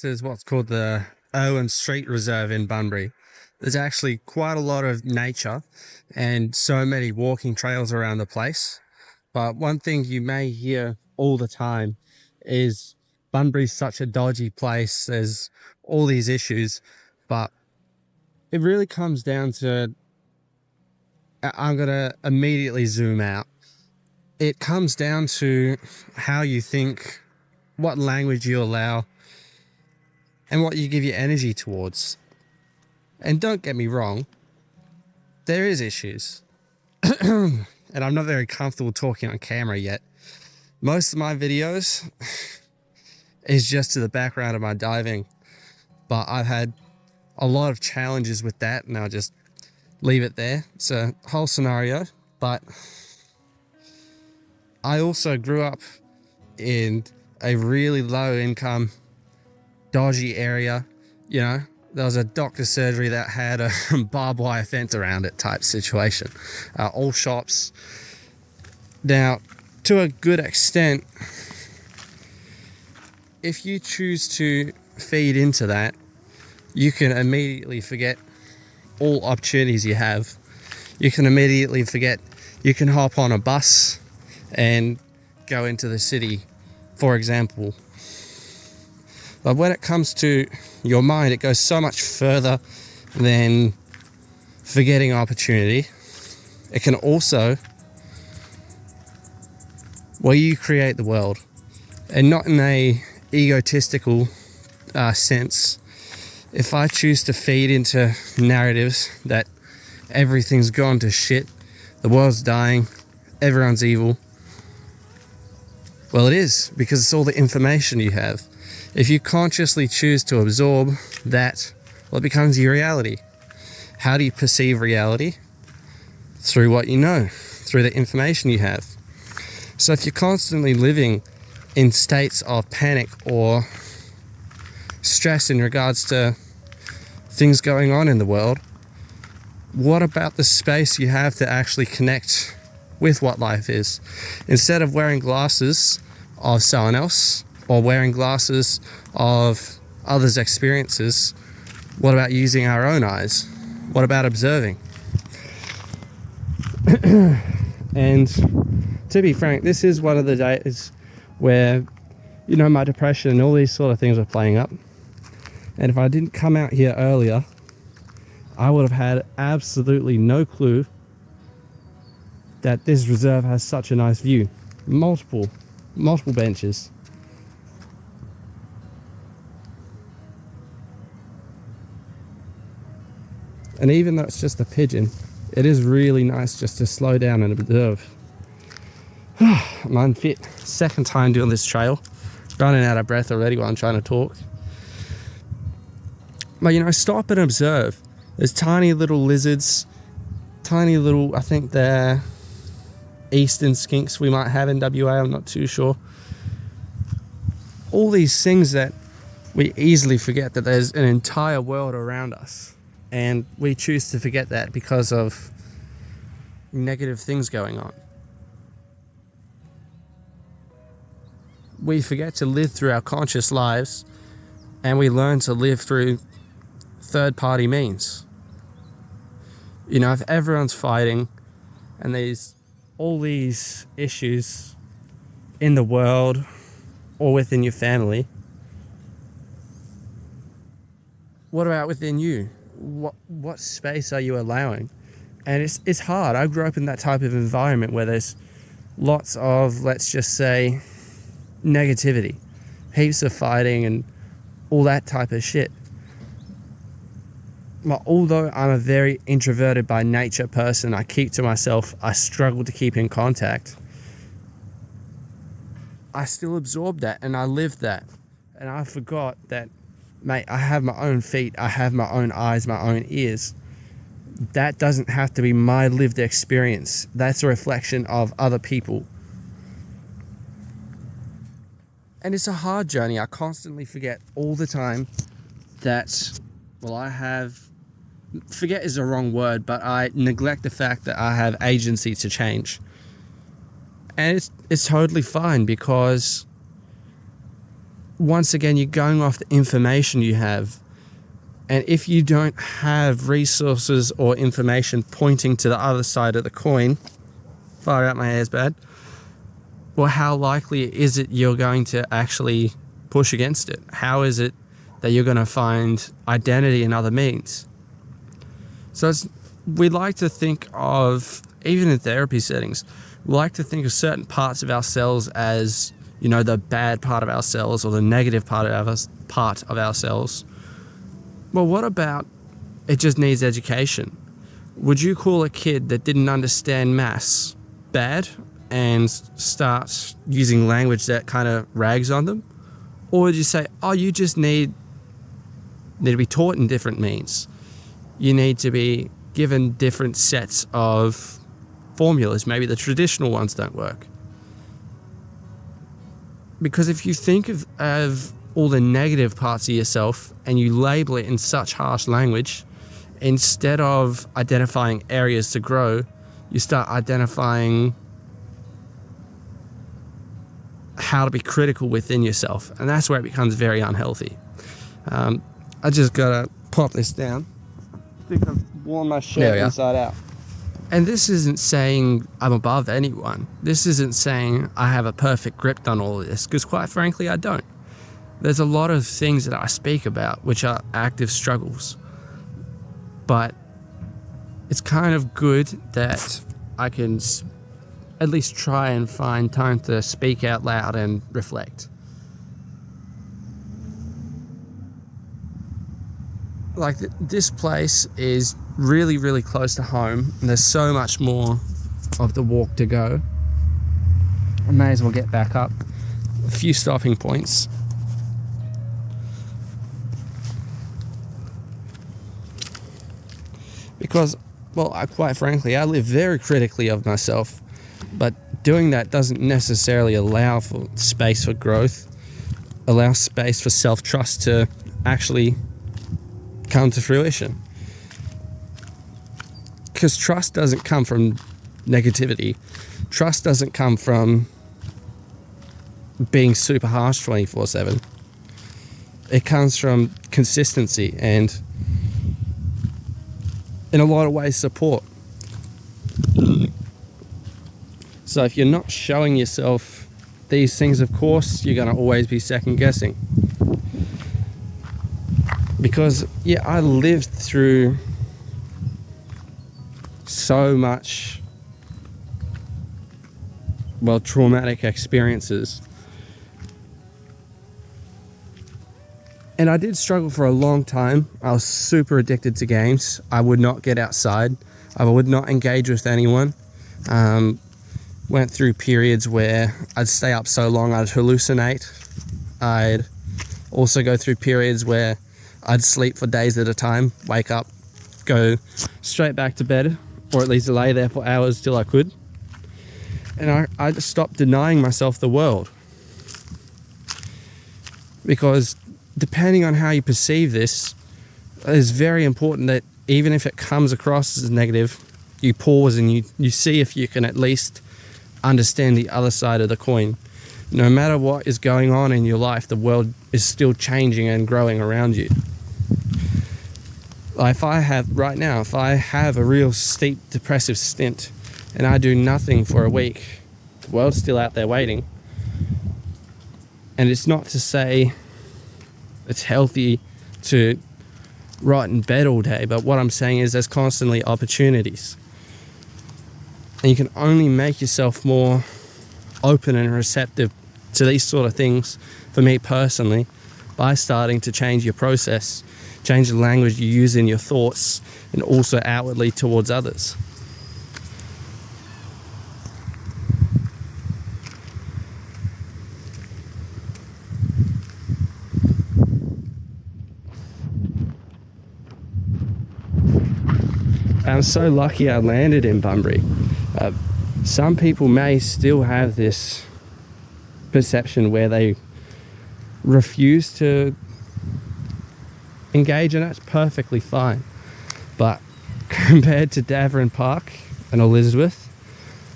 This is what's called the Owen Street Reserve in Bunbury. There's actually quite a lot of nature and so many walking trails around the place. But one thing you may hear all the time is Bunbury's such a dodgy place. There's all these issues, but it really comes down to, I'm going to immediately zoom out. It comes down to how you think, what language you allow, and what you give your energy towards. And don't get me wrong, there is issues. And I'm not very comfortable talking on camera yet. Most of my videos is just to the background of my diving, but I've had a lot of challenges with that, and I'll just leave it there. It's a whole scenario, but I also grew up in a really low income, dodgy area. You know, there was a doctor's surgery that had a barbed wire fence around it type situation. All shops. Now, to a good extent, if you choose to feed into that, you can immediately forget all opportunities you have. You can immediately forget, you can hop on a bus and go into the city, for example. But when it comes to your mind, it goes so much further than forgetting opportunity. It can also, well, you create the world, and not in a egotistical sense. If I choose to feed into narratives that everything's gone to shit, the world's dying, everyone's evil, well, it is, because it's all the information you have. If you consciously choose to absorb that, well, it becomes your reality. How do you perceive reality? Through what you know, through the information you have. So if you're constantly living in states of panic or stress in regards to things going on in the world, what about the space you have to actually connect with what life is? Instead of wearing glasses of someone else or wearing glasses of others' experiences, what about using our own eyes? What about observing? And to be frank, this is one of the days where, you know, my depression and all these sort of things are playing up. And if I didn't come out here earlier, I would have had absolutely no clue that this reserve has such a nice view. Multiple benches. And even though it's just a pigeon, it is really nice just to slow down and observe. I'm unfit. Second time doing this trail. Running out of breath already while I'm trying to talk. But, you know, stop and observe. There's tiny little lizards, tiny little, I think they're eastern skinks we might have in WA, I'm not too sure. All these things that we easily forget that there's an entire world around us. And we choose to forget that because of negative things going on. We forget to live through our conscious lives, and we learn to live through third-party means. You know, if everyone's fighting and there's all these issues in the world or within your family, what about within you? What space are you allowing? And it's hard. I grew up in that type of environment where there's lots of, let's just say, negativity, heaps of fighting and all that type of shit. But although I'm a very introverted by nature person, I keep to myself, I struggle to keep in contact, I still absorbed that and I lived that. And I forgot that, mate, I have my own feet, I have my own eyes, my own ears. That doesn't have to be my lived experience. That's a reflection of other people. And it's a hard journey. I constantly forget all the time that, well, forget is the wrong word, but I neglect the fact that I have agency to change. And it's totally fine, because once again, you're going off the information you have. And if you don't have resources or information pointing to the other side of the coin, far out, my hair's bad, well, how likely is it you're going to actually push against it? How is it that you're going to find identity in other means? So we like to think of, even in therapy settings, we like to think of certain parts of ourselves as, you know, the bad part of ourselves or the negative part of ourselves. Well, what about it just needs education? Would you call a kid that didn't understand maths bad and start using language that kind of rags on them? Or would you say, oh, you just need to be taught in different means. You need to be given different sets of formulas. Maybe the traditional ones don't work. Because if you think of all the negative parts of yourself and you label it in such harsh language, instead of identifying areas to grow, you start identifying how to be critical within yourself. And that's where it becomes very unhealthy. I just gotta pop this down. I think I've worn my shirt inside out. And this isn't saying I'm above anyone. This isn't saying I have a perfect grip on all of this, because quite frankly, I don't. There's a lot of things that I speak about which are active struggles. But it's kind of good that I can at least try and find time to speak out loud and reflect. Like, this place is really, really close to home, and there's so much more of the walk to go. I may as well get back up. A few stopping points. Because, well, quite frankly, I live very critically of myself, but doing that doesn't necessarily allow for space for growth, allow space for self-trust to actually come to fruition. Because trust doesn't come from negativity. Trust doesn't come from being super harsh 24/7. It comes from consistency and, in a lot of ways, support. So if you're not showing yourself these things, of course, you're going to always be second guessing. Because, yeah, I lived through so much, well, traumatic experiences. And I did struggle for a long time. I was super addicted to games. I would not get outside. I would not engage with anyone. Went through periods where I'd stay up so long I'd hallucinate. I'd also go through periods where I'd sleep for days at a time, wake up, go straight back to bed, or at least lay there for hours till I could. And I just stopped denying myself the world. Because depending on how you perceive this, it's very important that even if it comes across as negative, you pause and you see if you can at least understand the other side of the coin. No matter what is going on in your life, the world is still changing and growing around you. If I have a real steep depressive stint and I do nothing for a week, the world's still out there waiting. And it's not to say it's healthy to rot in bed all day, but what I'm saying is there's constantly opportunities. And you can only make yourself more open and receptive to these sort of things, for me personally, by starting to change your process, change the language you use in your thoughts, and also outwardly towards others. I'm so lucky I landed in Bunbury. Some people may still have this perception where they refuse to engage, and that's perfectly fine. But compared to Davoren Park and Elizabeth,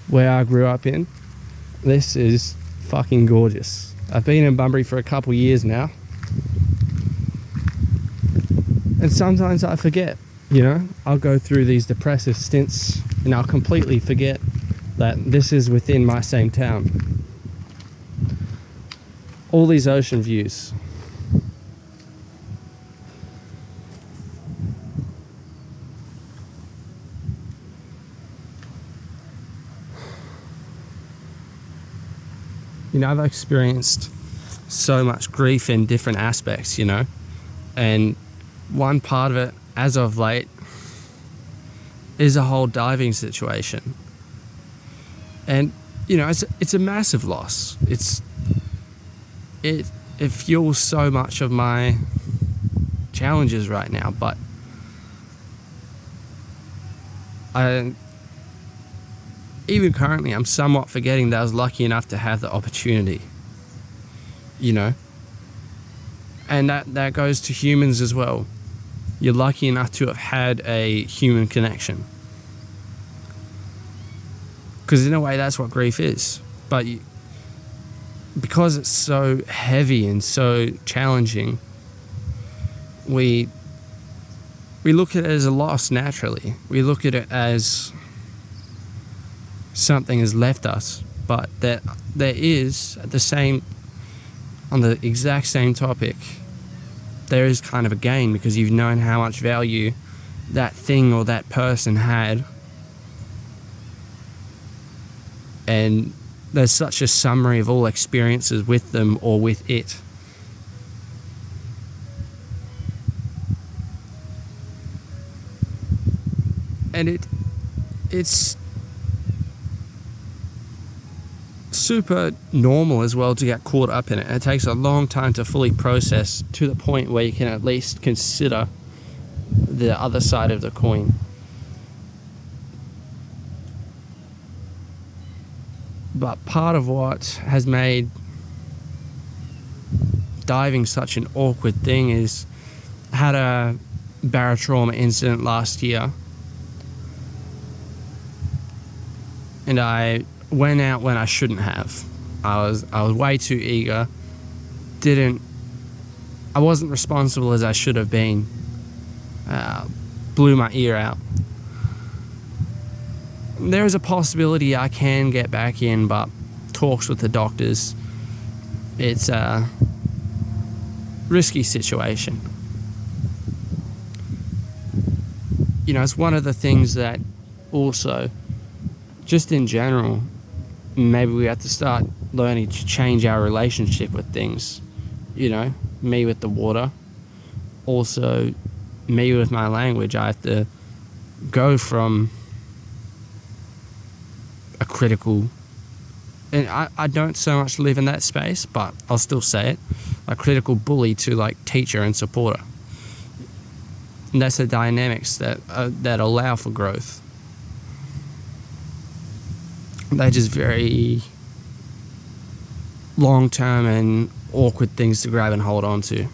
where I grew up in, this is fucking gorgeous. I've been in Bunbury for a couple years now, and sometimes I forget, you know, I'll go through these depressive stints and I'll completely forget that this is within my same town. All these ocean views. You know, I've experienced so much grief in different aspects, you know, and one part of it, as of late, is a whole diving situation. And, you know, it's a massive loss. It fuels so much of my challenges right now, but even currently, I'm somewhat forgetting that I was lucky enough to have the opportunity, you know? And that goes to humans as well. You're lucky enough to have had a human connection. Because in a way, that's what grief is. But because it's so heavy and so challenging, we look at it as a loss naturally. We look at it as something has left us, but there is on the exact same topic, there is kind of a gain, because you've known how much value that thing or that person had, and there's such a summary of all experiences with them or with it. And it's super normal as well to get caught up in it. It takes a long time to fully process to the point where you can at least consider the other side of the coin. But part of what has made diving such an awkward thing is I had a barotrauma incident last year, and I went out when I shouldn't have. I was way too eager. I wasn't responsible as I should have been. Blew my ear out. There is a possibility I can get back in, but talks with the doctors. It's a risky situation. You know, it's one of the things that also, just in general, maybe we have to start learning to change our relationship with things. You know, me with the water, also me with my language. I have to go from a critical, and I don't so much live in that space, but I'll still say it, a critical bully to like teacher and supporter. And that's the dynamics that allow for growth. They're just very long-term and awkward things to grab and hold on to.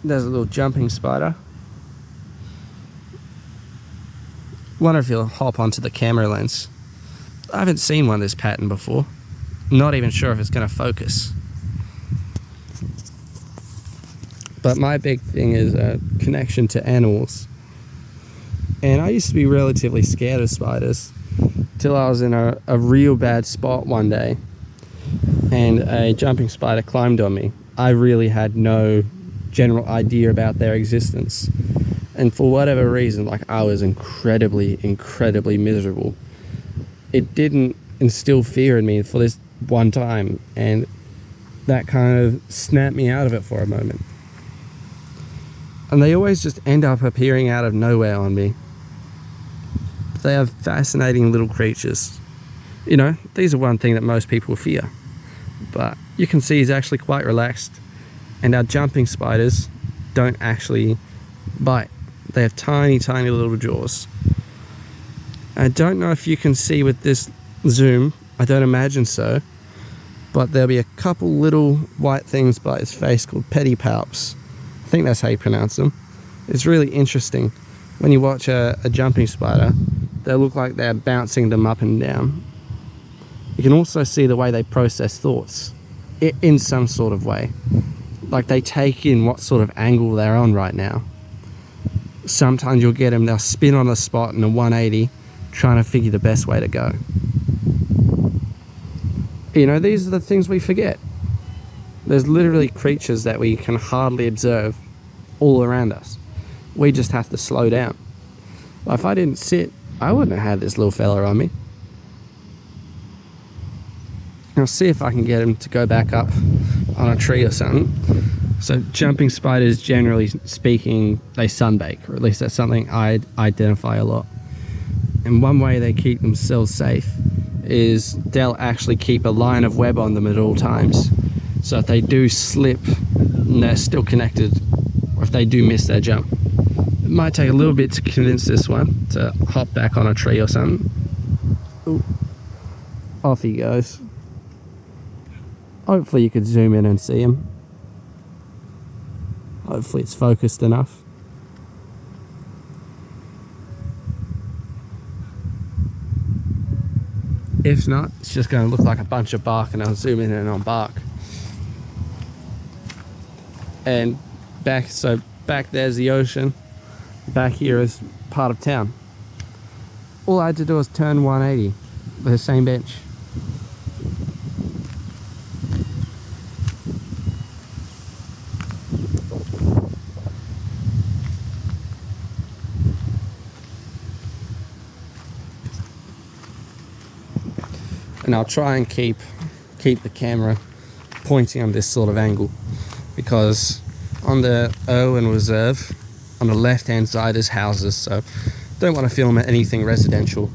There's a little jumping spider. Wonder if he'll hop onto the camera lens. I haven't seen one of this pattern before. Not even sure if it's going to focus. But my big thing is a connection to animals. And I used to be relatively scared of spiders till I was in a real bad spot one day and a jumping spider climbed on me. I really had no general idea about their existence. And for whatever reason, like, I was incredibly miserable. It didn't instill fear in me for this one time, and that kind of snapped me out of it for a moment. And they always just end up appearing out of nowhere on me. They are fascinating little creatures. You know, these are one thing that most people fear. But you can see he's actually quite relaxed. And our jumping spiders don't actually bite. They have tiny little jaws. I don't know if you can see with this zoom, I don't imagine so, but there'll be a couple little white things by its face called pedipalps. I think that's how you pronounce them. It's really interesting. When you watch a jumping spider, they look like they're bouncing them up and down. You can also see the way they process thoughts in some sort of way. Like they take in what sort of angle they're on right now. Sometimes you'll get them, they'll spin on the spot in a 180, trying to figure the best way to go. You know, these are the things we forget. There's literally creatures that we can hardly observe all around us. We just have to slow down. If I didn't sit, I wouldn't have had this little fella on me. I'll see if I can get him to go back up on a tree or something. So jumping spiders, generally speaking, they sunbake, or at least that's something I identify a lot. And one way they keep themselves safe is they'll actually keep a line of web on them at all times. So if they do slip and they're still connected, or if they do miss their jump, it might take a little bit to convince this one to hop back on a tree or something. Ooh. Off he goes. Hopefully you could zoom in and see him. Hopefully it's focused enough. If not, it's just going to look like a bunch of bark, and I'll zoom in and on bark. And back there's the ocean. Back here is part of town. All I had to do was turn 180 with the same bench. And I'll try and keep the camera pointing on this sort of angle, because on the Irwin Reserve, on the left hand side is houses, so don't want to film anything residential.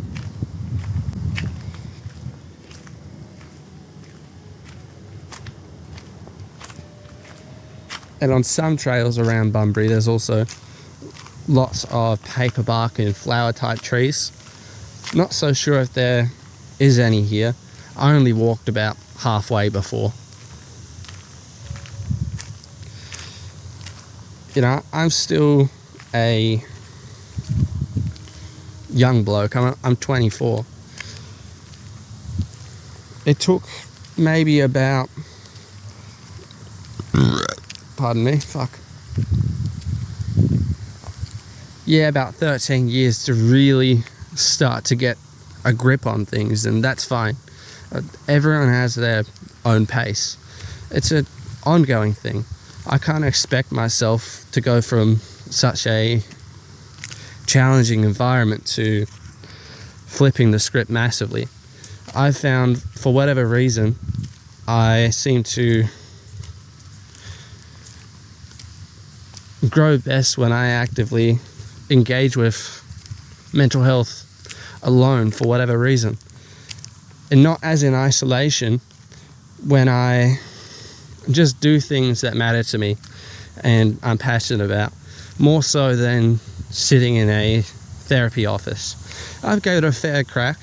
And on some trails around Bunbury, there's also lots of paper bark and flower type trees. Not so sure if there is any here. I only walked about halfway before. You know, I'm still a young bloke. I'm 24. It took maybe about, pardon me, yeah, about 13 years to really start to get a grip on things, and that's fine. Everyone has their own pace. It's an ongoing thing. I can't expect myself to go from such a challenging environment to flipping the script massively. I've found, for whatever reason, I seem to grow best when I actively engage with mental health alone, for whatever reason, and not as in isolation, when I just do things that matter to me and I'm passionate about, more so than sitting in a therapy office. I've gave it a fair crack.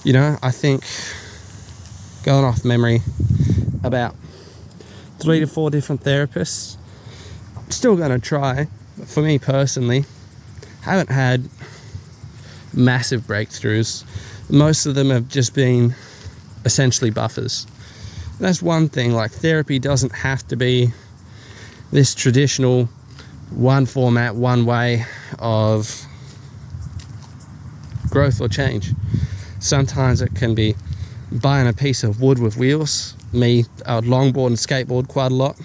You know, I think, going off memory, about 3 to 4 different therapists. Still gonna try, but for me personally, haven't had massive breakthroughs. Most of them have just been essentially buffers. That's one thing. Like, therapy doesn't have to be this traditional one format, one way of growth or change. Sometimes it can be buying a piece of wood with wheels. Me, I would longboard and skateboard quite a lot.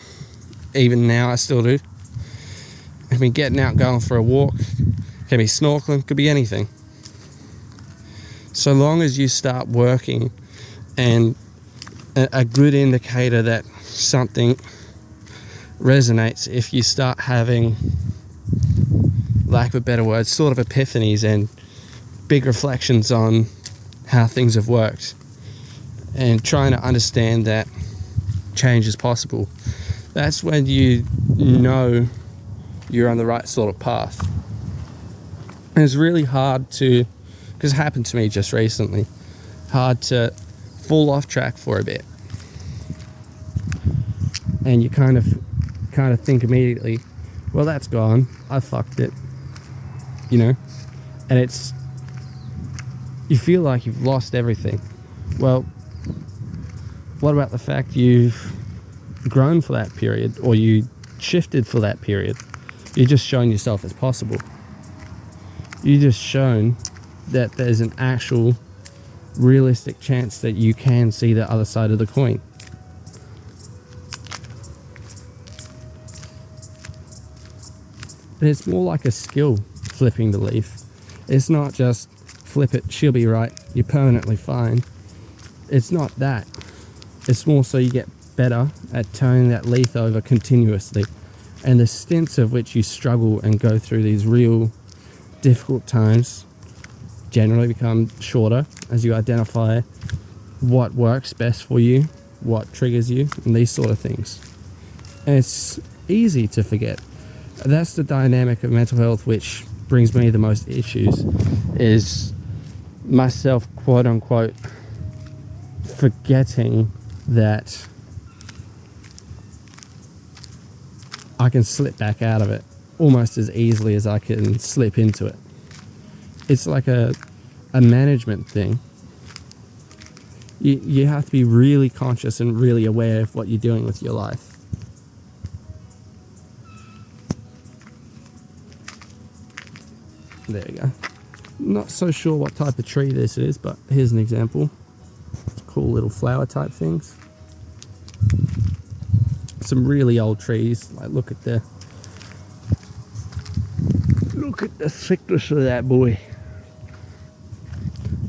Even now I still do. I mean, getting out, going for a walk, can be snorkeling, could be anything. So long as you start working, and a good indicator that something resonates if you start having, lack of a better word, sort of epiphanies and big reflections on how things have worked, and trying to understand that change is possible. That's when you know you're on the right sort of path. And it's really hard to, because it happened to me just recently, hard to fall off track for a bit. and you kind of think immediately, well, that's gone, I fucked it, you know. And you feel like you've lost everything. Well, what about the fact you've grown for that period, or you shifted for that period? You're just showing yourself as possible. You're just shown that there's an actual realistic chance that you can see the other side of the coin. And it's more like a skill, flipping the leaf. It's not just flip it, she'll be right, you're permanently fine. It's not that. It's more so you get better at turning that leaf over continuously, and the stints of which you struggle and go through these real difficult times generally become shorter as you identify what works best for you, what triggers you, and these sort of things. And it's easy to forget. That's the dynamic of mental health which brings me the most issues, is myself, quote unquote, forgetting that I can slip back out of it almost as easily as I can slip into it. It's like a management thing. You have to be really conscious and really aware of what you're doing with your life. There you go. Not so sure what type of tree this is, but here's an example. Cool little flower type things. Some really old trees. Like, look at the thickness of that boy.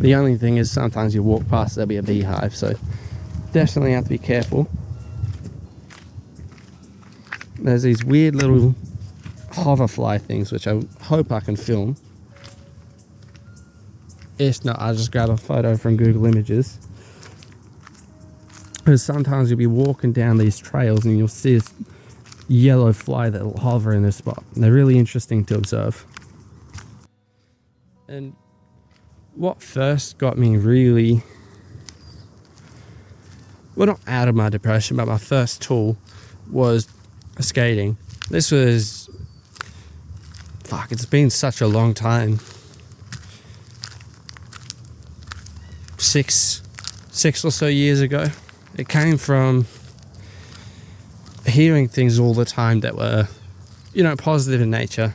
The only thing is sometimes you walk past, there'll be a beehive, so definitely have to be careful. There's these weird little hoverfly things which I hope I can film. If not, I'll just grab a photo from Google Images. Because sometimes you'll be walking down these trails and you'll see this yellow fly that will hover in this spot. And they're really interesting to observe. And what first got me really, well, not out of my depression, but my first tool was skating. This was, it's been such a long time. Six or so years ago. It came from hearing things all the time that were, positive in nature.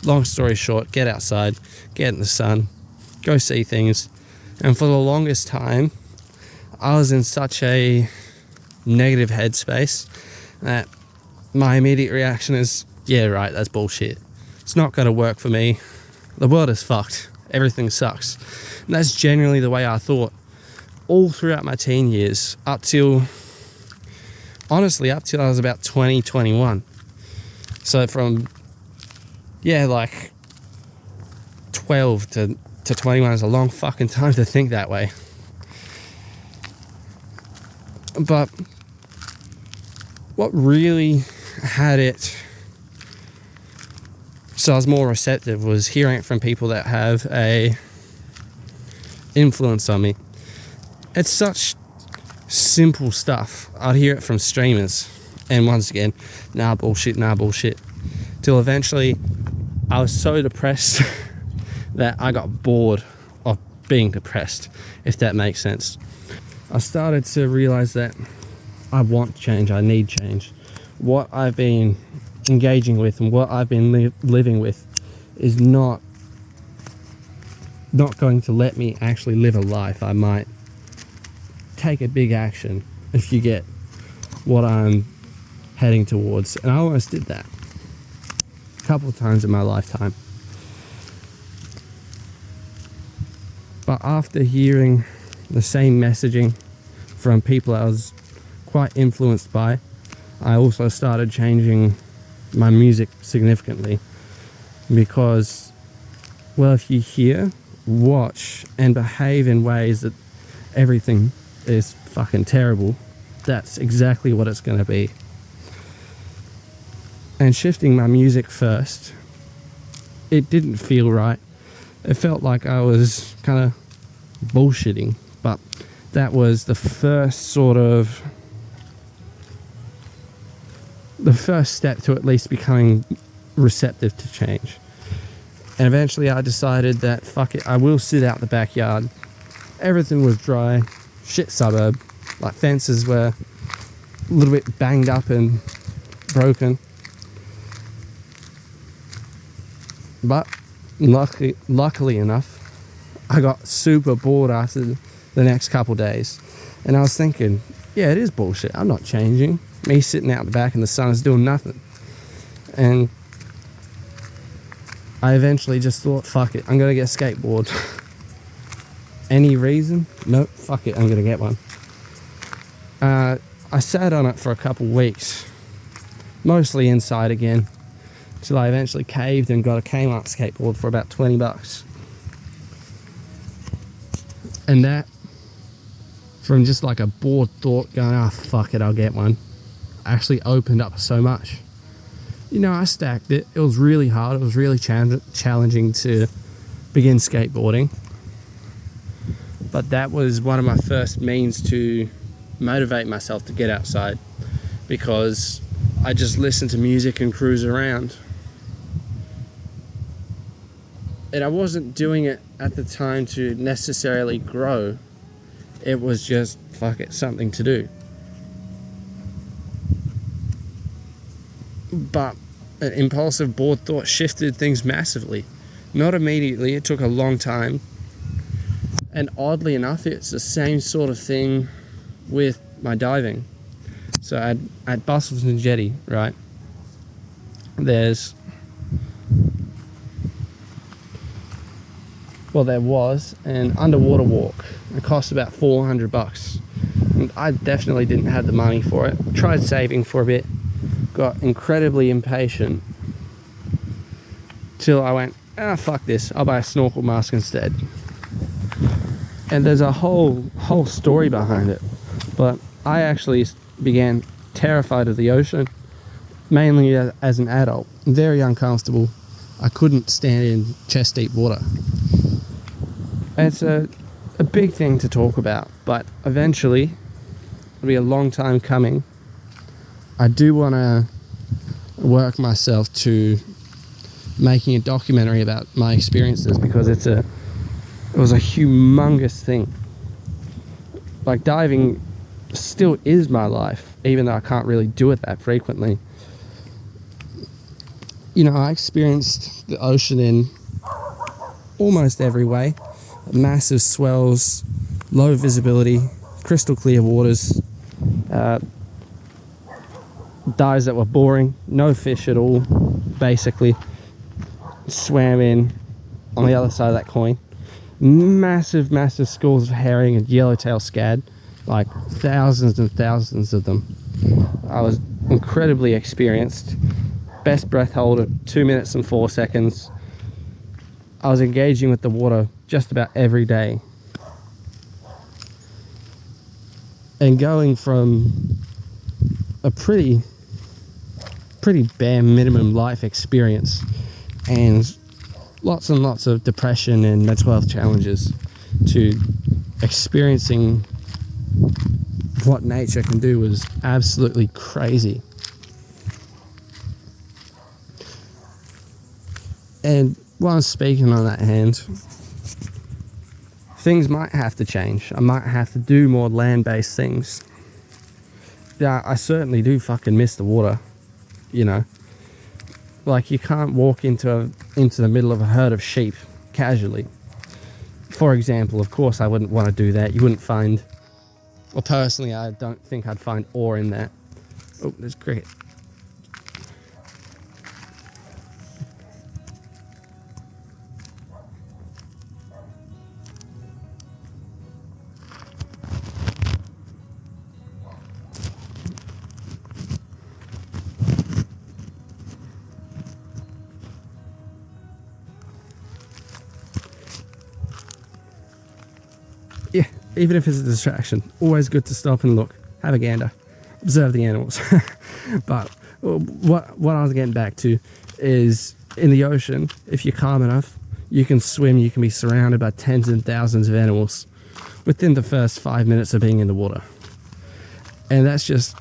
Long story short, get outside, get in the sun, go see things. And for the longest time, I was in such a negative headspace that my immediate reaction is, yeah, right, that's bullshit. It's not going to work for me. The world is fucked. Everything sucks. And that's generally the way I thought all throughout my teen years, up till I was about 20, 21. So from, 12 to 21 is a long fucking time to think that way. But what really had it so I was more receptive was hearing it from people that have a influence on me. It's such simple stuff. I'd hear it from streamers, and once again, nah bullshit. Till eventually I was so depressed that I got bored of being depressed, if that makes sense. I started to realize that I want change, I need change. What I've been engaging with and what I've been living with is not going to let me actually live a life. I might take a big action if you get what I'm heading towards, and I almost did that a couple of times in my lifetime. But after hearing the same messaging from people I was quite influenced by, I also started changing my music significantly, because, well, if you hear, watch, and behave in ways that everything is fucking terrible, that's exactly what it's going to be. And shifting my music first, it didn't feel right. It felt like I was kind of bullshitting, but that was the first sort of the first step to at least becoming receptive to change. And eventually I decided that fuck it, I will sit out the backyard. Everything was dry, shit suburb, like fences were a little bit banged up and broken. But luckily enough, I got super bored after the next couple days. And I was thinking, yeah, it is bullshit. I'm not changing. Me sitting out the back in the sun is doing nothing. And I eventually just thought, fuck it, I'm going to get a skateboard. Any reason? Nope, fuck it, I'm going to get one. I sat on it for a couple weeks, mostly inside again, till I eventually caved and got a Kmart skateboard for about 20 bucks. And that, from just like a bored thought going, oh fuck it, I'll get one, actually opened up so much. You know, I stacked it. It was really hard. It was really challenging to begin skateboarding. But that was one of my first means to motivate myself to get outside, because I just listened to music and cruise around. And I wasn't doing it at the time to necessarily grow. It was just, fuck it, something to do. But an impulsive bored thought shifted things massively. Not immediately, it took a long time. And oddly enough, it's the same sort of thing with my diving. So at Busselton Jetty, right, there was an underwater walk. It cost about 400 bucks. And I definitely didn't have the money for it. Tried saving for a bit, got incredibly impatient, till I went, fuck this, I'll buy a snorkel mask instead. And there's a whole story behind it. But I actually began terrified of the ocean, mainly as an adult. Very uncomfortable. I couldn't stand in chest deep water. And it's a big thing to talk about, but eventually, it'll be a long time coming. I do want to work myself to making a documentary about my experiences, because it was a humongous thing. Like, diving still is my life, even though I can't really do it that frequently. You know, I experienced the ocean in almost every way. Massive swells, low visibility, crystal clear waters, dives that were boring, no fish at all, basically. Swam in on the other side of that coin. Massive schools of herring and yellowtail scad, like thousands and thousands of them. I was incredibly experienced. Best breath hold of 2 minutes and 4 seconds. I was engaging with the water just about every day. And going from a pretty bare minimum life experience and lots of depression and mental health challenges to experiencing what nature can do was absolutely crazy. And while I'm speaking on that hand, things might have to change. I might have to do more land-based things. Yeah, I certainly do fucking miss the water, you know. Like, you can't walk into the middle of a herd of sheep casually. For example, of course I wouldn't want to do that. You wouldn't find, well, personally, I don't think I'd find ore in that. Oh, there's cricket. Yeah, even if it's a distraction, always good to stop and look, have a gander, observe the animals. But what I was getting back to is, in the ocean, if you're calm enough, you can swim, you can be surrounded by tens and thousands of animals within the first 5 minutes of being in the water. And that's just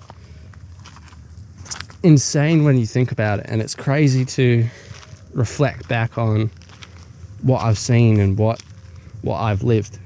insane when you think about it, and it's crazy to reflect back on what I've seen and what I've lived.